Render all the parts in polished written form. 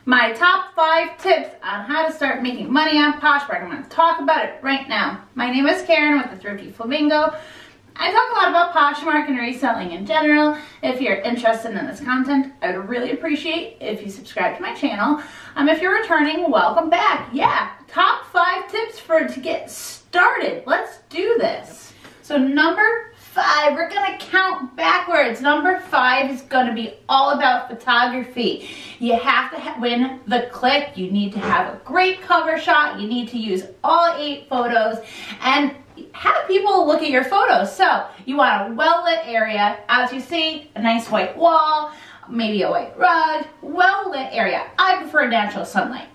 my top 5 tips on how to start making money on Poshmark. I'm going to talk about it right now. My name is Karen with the Thrifty Flamingo. I talk a lot about Poshmark and reselling in general. If you're interested in this content, I would really appreciate if you subscribe to my channel. If you're returning, welcome back. Yeah, top 5 tips to get started. Let's do this. So number 5, we're going to count backwards. Number 5 is going to be all about photography. You have to win the click. You need to have a great cover shot. You need to use all 8 photos and have people look at your photos. So you want a well-lit area. As you see, a nice white wall, maybe a white rug, well-lit area. I prefer natural sunlight.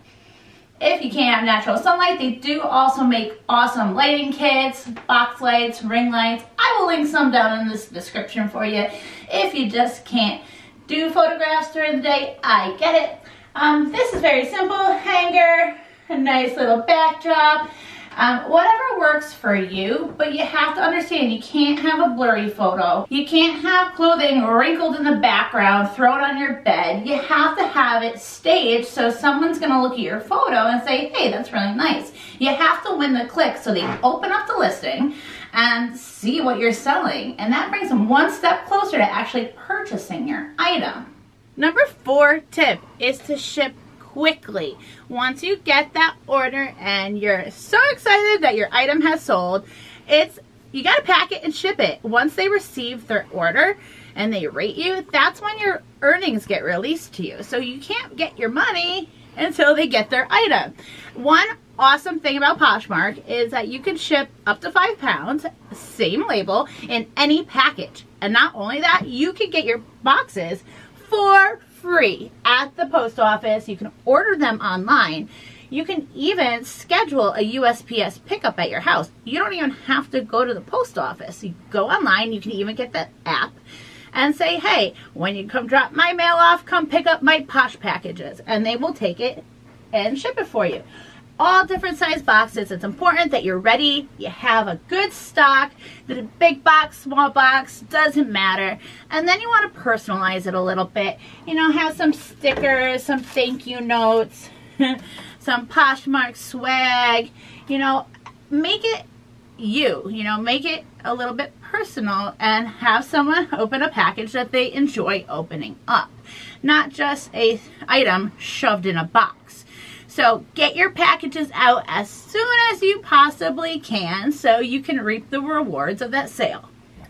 If you can't have natural sunlight, they do also make awesome lighting kits, box lights, ring lights. I will link some down in this description for you. If you just can't do photographs during the day, I get it. This is very simple. Hanger, a nice little backdrop. Whatever works for you, but you have to understand you can't have a blurry photo. You can't have clothing wrinkled in the background, thrown on your bed. You have to have it staged so someone's gonna look at your photo and say, hey, that's really nice. You have to win the click so they open up the listing and see what you're selling, and that brings them one step closer to actually purchasing your item. Number 4 tip is to ship quickly. Once you get that order and you're so excited that your item has sold, you got to pack it and ship it. Once they receive their order and they rate you, that's when your earnings get released to you. So you can't get your money until they get their item. One awesome thing about Poshmark is that you can ship up to 5 pounds, same label, in any package. And not only that, you can get your boxes for free at the post office. You can order them online. You can even schedule a USPS pickup at your house. You don't even have to go to the post office. You go online. You can even get the app and say, hey, when you come drop my mail off, come pick up my Posh packages, and they will take it and ship it for you. All different size boxes. It's important that you're ready. You have a good stock. The big box, small box, doesn't matter. And then you want to personalize it a little bit. You know, have some stickers, some thank you notes, some Poshmark swag. You know, make it you. You know, make it a little bit personal and have someone open a package that they enjoy opening up. Not just an item shoved in a box. So get your packages out as soon as you possibly can so you can reap the rewards of that sale.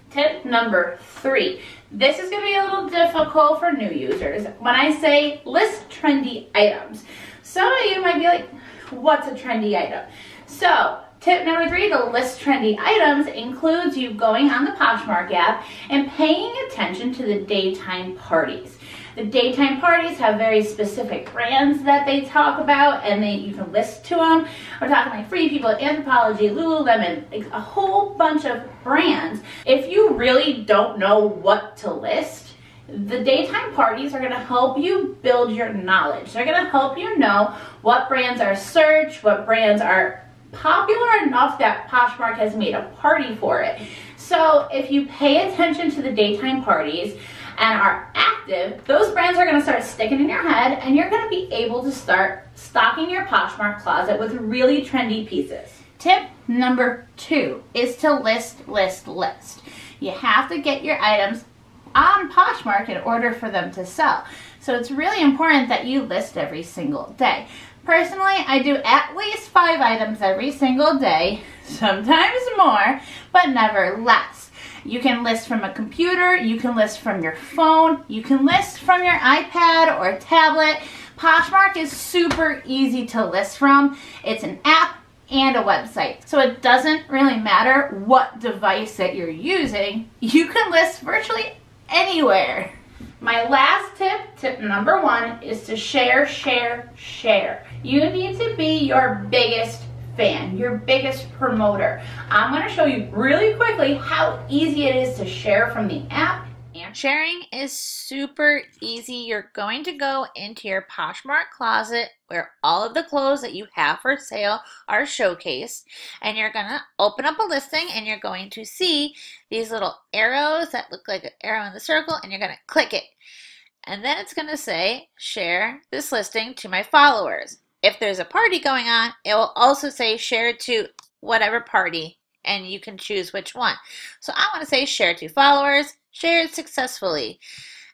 Tip number 3. This is going to be a little difficult for new users. When I say list trendy items, some of you might be like, what's a trendy item? So tip number 3 to list trendy items includes you going on the Poshmark app and paying attention to the daytime parties. The daytime parties have very specific brands that they talk about, and you can list to them. We're talking like Free People, Anthropologie, Lululemon, like a whole bunch of brands. If you really don't know what to list, the daytime parties are going to help you build your knowledge. They're going to help you know what brands are searched, what brands are popular enough that Poshmark has made a party for it. So if you pay attention to the daytime parties and are active, those brands are going to start sticking in your head, and you're going to be able to start stocking your Poshmark closet with really trendy pieces. Tip number 2 is to list. You have to get your items on Poshmark in order for them to sell. So it's really important that you list every single day. Personally, I do at least 5 items every single day, sometimes more, but never less. You can list from a computer, you can list from your phone, you can list from your iPad or tablet. Poshmark is super easy to list from. It's an app and a website. So it doesn't really matter what device that you're using. You can list virtually anywhere. My last tip, tip number 1, is to share. You need to be your biggest fan, your biggest promoter. I'm going to show you really quickly how easy it is to share from the app. And sharing is super easy. You're going to go into your Poshmark Closet where all of the clothes that you have for sale are showcased, and you're going to open up a listing, and you're going to see these little arrows that look like an arrow in the circle, and you're going to click it. And then it's going to say, share this listing to my followers. If there's a party going on, it will also say share it to whatever party, and you can choose which one. So I want to say share to followers, share it successfully.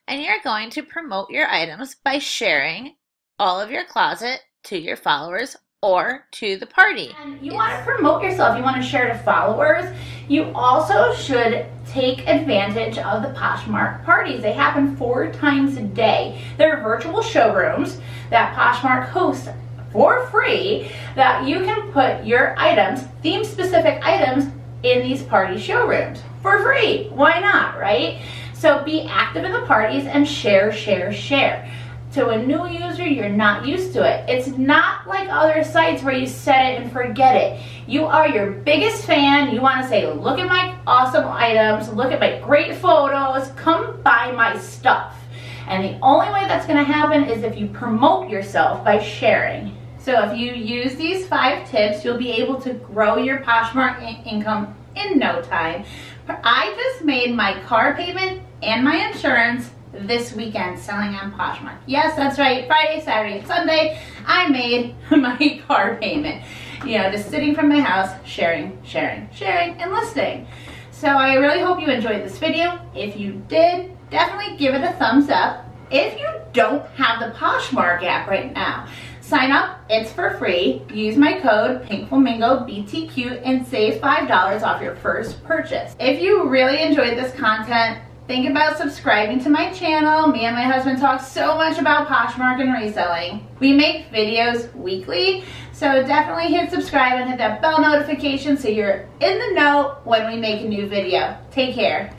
And you're going to promote your items by sharing all of your closet to your followers or to the party. And you want to promote yourself, you want to share to followers. You also should take advantage of the Poshmark parties. They happen 4 times a day. They're virtual showrooms that Poshmark hosts for free that you can put your items, theme specific items, in these party showrooms for free. Why not, right? So be active in the parties and share, share, share. To a new user, you're not used to it. It's not like other sites where you set it and forget it. You are your biggest fan. You want to say, look at my awesome items, look at my great photos, come buy my stuff. And the only way that's going to happen is if you promote yourself by sharing. So if you use these 5 tips, you'll be able to grow your Poshmark income in no time. I just made my car payment and my insurance this weekend selling on Poshmark. Yes, that's right. Friday, Saturday, and Sunday, I made my car payment. You know, just sitting from my house, sharing, sharing, sharing, and listing. So I really hope you enjoyed this video. If you did, definitely give it a thumbs up. If you don't have the Poshmark app right now, sign up. It's for free. Use my code PinkFlamingoBTQ and save $5 off your first purchase. If you really enjoyed this content, think about subscribing to my channel. Me and my husband talk so much about Poshmark and reselling. We make videos weekly, so definitely hit subscribe and hit that bell notification so you're in the know when we make a new video. Take care.